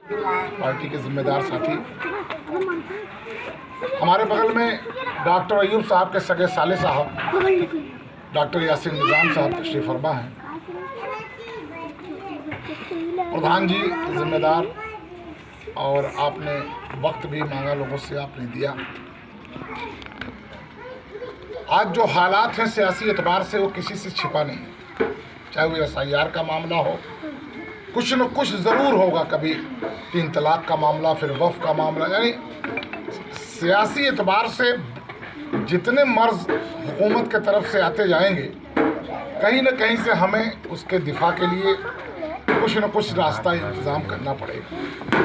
Party के जिम्मेदार साथी, हमारे बगल में डॉक्टर अयूब साहब के सगे साले साहब डॉक्टर यासीन निज़ाम साहब तशरीफ फरमा हैं। प्रधान जी जिम्मेदार, और आपने वक्त भी मांगा लोगों से, आपने दिया। आज जो हालात हैं सियासी एतबार से वो किसी से छिपा नहीं है, चाहे वो SIR का मामला हो, कुछ न कुछ ज़रूर होगा, कभी 3 तलाक का मामला, फिर वफ़ का मामला, यानी सियासी एतबार से जितने मर्ज हुकूमत के तरफ से आते जाएंगे, कहीं न कहीं से हमें उसके दिफा के लिए कुछ न कुछ रास्ता इंतज़ाम करना पड़ेगा।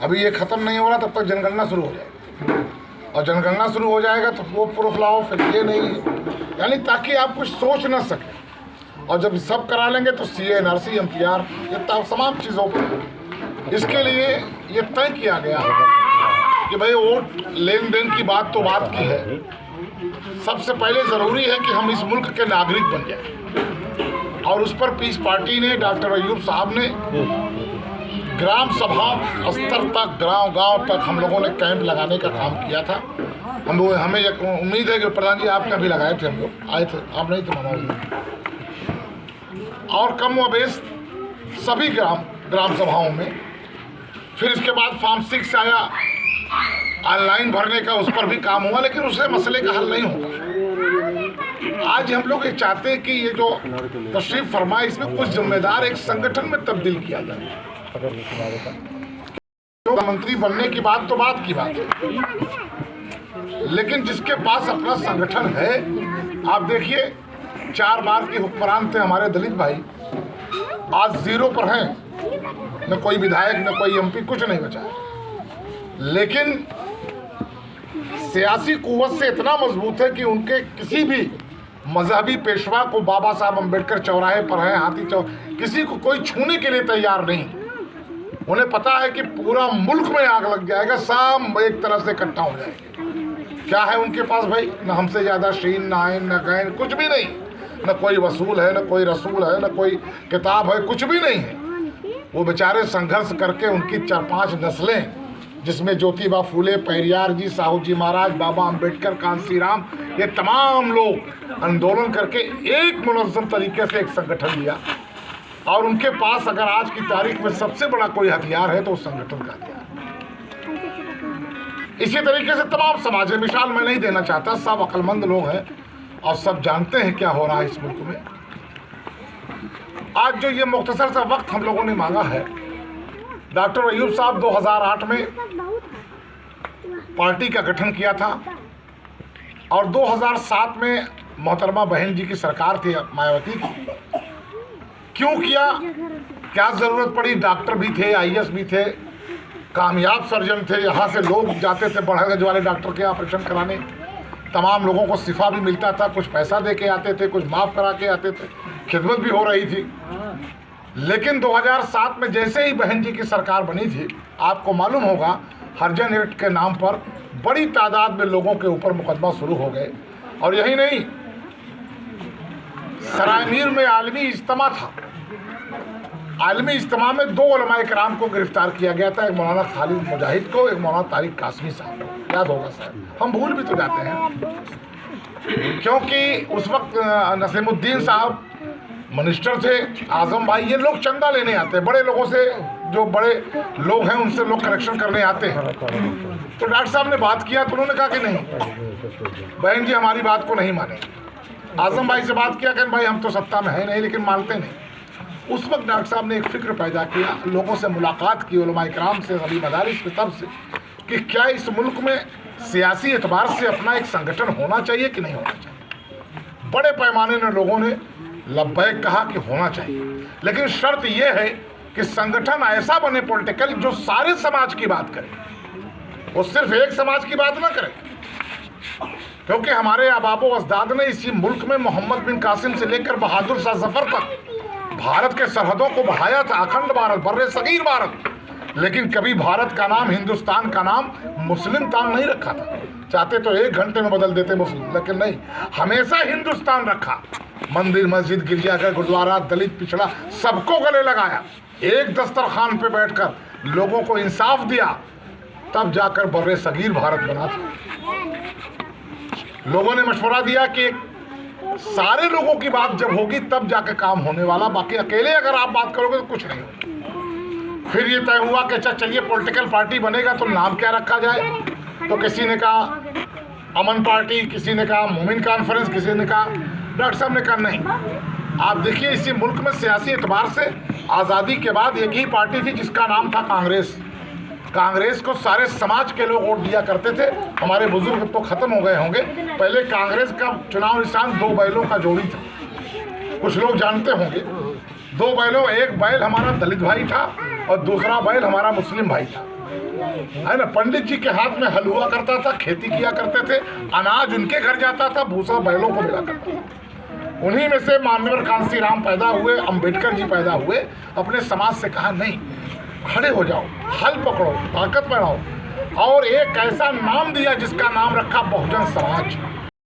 अभी ये ख़त्म नहीं हो रहा तब तक जनगणना शुरू हो जाएगी, और जनगणना शुरू हो जाएगा तो वो प्रूफ लाओ, फिर ये नहीं, यानी ताकि आप कुछ सोच ना सकें। और जब सब करा लेंगे तो CA NRC MPR ये तमाम चीज़ों पर, इसके लिए ये तय किया गया कि भाई वोट लेन देन की बात तो बात की है, सबसे पहले ज़रूरी है कि हम इस मुल्क के नागरिक बन जाए। और उस पर पीस पार्टी ने, डॉक्टर अयूब साहब ने ग्राम सभा स्तर तक, गांव तक हम लोगों ने कैंप लगाने का काम किया था। हमें एक उम्मीद है कि प्रधान जी आपने भी लगाए थे, हम लोग आए थे, आप नहीं थे मामा, और कम व बेश सभी ग्राम सभाओं में। फिर इसके बाद फॉर्म 6 आया, ऑनलाइन भरने का, उस पर भी काम हुआ, लेकिन उससे मसले का हल नहीं होगा। आज हम लोग ये चाहते हैं कि ये जो तशरीफ फरमा, इसमें कुछ जिम्मेदार एक संगठन में तब्दील किया जाए। तो मंत्री बनने की बात तो बात की बात है, लेकिन जिसके पास अपना संगठन है, आप देखिए 4 बार के हुक्मरान थे हमारे दलित भाई, आज 0 पर हैं, न कोई विधायक न कोई MP, कुछ नहीं बचा है। लेकिन सियासी कुव्वत से इतना मजबूत है कि उनके किसी भी मजहबी पेशवा को, बाबा साहब अम्बेडकर चौराहे पर हैं, हाथी किसी को कोई छूने के लिए तैयार नहीं। उन्हें पता है कि पूरा मुल्क में आग लग जाएगा, सब एक तरह से इकट्ठा हो जाएंगे। क्या है उनके पास भाई? न हमसे ज़्यादा शीन, न आइन, न गैन, कुछ भी नहीं, न कोई वसूल है, न कोई रसूल है, न कोई किताब है, कुछ भी नहीं है। वो बेचारे संघर्ष करके उनकी 4-5 नस्लें, जिसमें ज्योतिबा फूले, पेरियार जी, साहू जी महाराज, बाबा अम्बेडकर, कांसीराम, ये तमाम लोग आंदोलन करके एक मुनज़्ज़म तरीके से एक संगठन लिया। और उनके पास अगर आज की तारीख में सबसे बड़ा कोई हथियार है तो उस संगठन का हथियार। इसी तरीके से तमाम समाज है, मिसाल मैं नहीं देना चाहता, सब अक्लमंद लोग हैं और सब जानते हैं क्या हो रहा है इस मुल्क में। आज जो ये मुख्तसर सा वक्त हम लोगों ने मांगा है, डॉक्टर अयूब साहब 2008 में पार्टी का गठन किया था, और 2007 में मोहतरमा बहन जी की सरकार थी, मायावती की। क्यों किया, क्या ज़रूरत पड़ी? डॉक्टर भी थे, IAS भी थे, कामयाब सर्जन थे, यहाँ से लोग जाते थे बड़हगंज वाले डॉक्टर के ऑपरेशन कराने, तमाम लोगों को शिफा भी मिलता था, कुछ पैसा दे के आते थे, कुछ माफ़ करा के आते थे, खिदमत भी हो रही थी। लेकिन 2007 में जैसे ही बहन जी की सरकार बनी थी, आपको मालूम होगा, हरजन एक्ट के नाम पर बड़ी तादाद में लोगों के ऊपर मुकदमा शुरू हो गए। और यही नहीं, सरायमीर में आलमी इज्तिमा था, आलमी इज्तिमा में 2 उलमाए किराम को गिरफ्तार किया गया था, एक मौलाना खालिद मुजाहिद को, एक मौलाना तारिक कासमी साहब को, याद होगा शायद, हम भूल भी तो जाते हैं, क्योंकि उस वक्त नसीमुद्दीन साहब मिनिस्टर थे, आजम भाई, ये लोग चंदा लेने आते हैं बड़े लोगों से, जो बड़े लोग हैं उनसे लोग कलेक्शन करने आते हैं। तो डॉक्टर साहब ने बात किया तो उन्होंने कहा कि नहीं, बहन जी हमारी बात को नहीं माने। आजम भाई से बात किया कि भाई हम तो सत्ता में है नहीं, लेकिन मानते नहीं। उस वक्त डॉक्टर साहब ने एक फ़िक्र पैदा किया, लोगों से मुलाकात की, उलमाए किराम से, अली मदारिस की तरफ से, कि क्या इस मुल्क में सियासी एतबार से अपना एक संगठन होना चाहिए कि नहीं होना चाहिए। बड़े पैमाने में लोगों ने लब्बैक कहा कि होना चाहिए, लेकिन शर्त यह है कि संगठन ऐसा बने पॉलिटिकल जो सारे समाज की बात करे, वो सिर्फ एक समाज की बात ना करे। क्योंकि हमारे आबाबो अजदाद ने इसी मुल्क में मोहम्मद बिन कासिम से लेकर बहादुर शाह जफर तक भारत के सरहदों को बढ़ाया था, अखंड भारत, बर्रे सगीर भारत, लेकिन कभी भारत का नाम, हिंदुस्तान का नाम मुस्लिम तान नहीं रखा था। चाहते तो 1 घंटे में बदल देते मुस्लिम, लेकिन नहीं, हमेशा हिंदुस्तान रखा। मंदिर, मस्जिद, गिरजाघर, गुरुद्वारा, दलित, पिछड़ा, सबको गले लगाया। एक दस्तरखान पे बैठकर लोगों को इंसाफ दिया, तब जाकर बर्रे सगीर भारत बना था। लोगों ने मशवरा दिया कि सारे लोगों की बात जब होगी तब जाकर काम होने वाला, बाकी अकेले अगर आप बात करोगे तो कुछ नहीं होगा। फिर ये तय हुआ कि अच्छा चलिए पॉलिटिकल पार्टी बनेगा तो नाम क्या रखा जाए। तो किसी ने कहा अमन पार्टी, किसी ने कहा मोमिन कॉन्फ्रेंस, किसी ने कहा, डॉक्टर साहब ने कहा नहीं, आप देखिए इसी मुल्क में सियासी एतबार से आज़ादी के बाद एक ही पार्टी थी जिसका नाम था कांग्रेस। कांग्रेस को सारे समाज के लोग वोट दिया करते थे। हमारे बुजुर्ग तो ख़त्म हो गए होंगे, पहले कांग्रेस का चुनाव निशान 2 बैलों का जोड़ी था, कुछ लोग जानते होंगे। 2 बैलों, एक बैल हमारा दलित भाई था और दूसरा बैल हमारा मुस्लिम भाई था, है ना। पंडित जी के हाथ में हल हुआ करता था, खेती किया करते थे, अनाज उनके घर जाता था, भूसा बैलों को मिला करता था। उन्हीं में से मान्यवर कांसी राम पैदा हुए, अंबेडकर जी पैदा हुए। अपने समाज से कहा नहीं, खड़े हो जाओ, हल पकड़ो, ताकत बढ़ाओ, और एक ऐसा नाम दिया जिसका नाम रखा बहुजन समाज।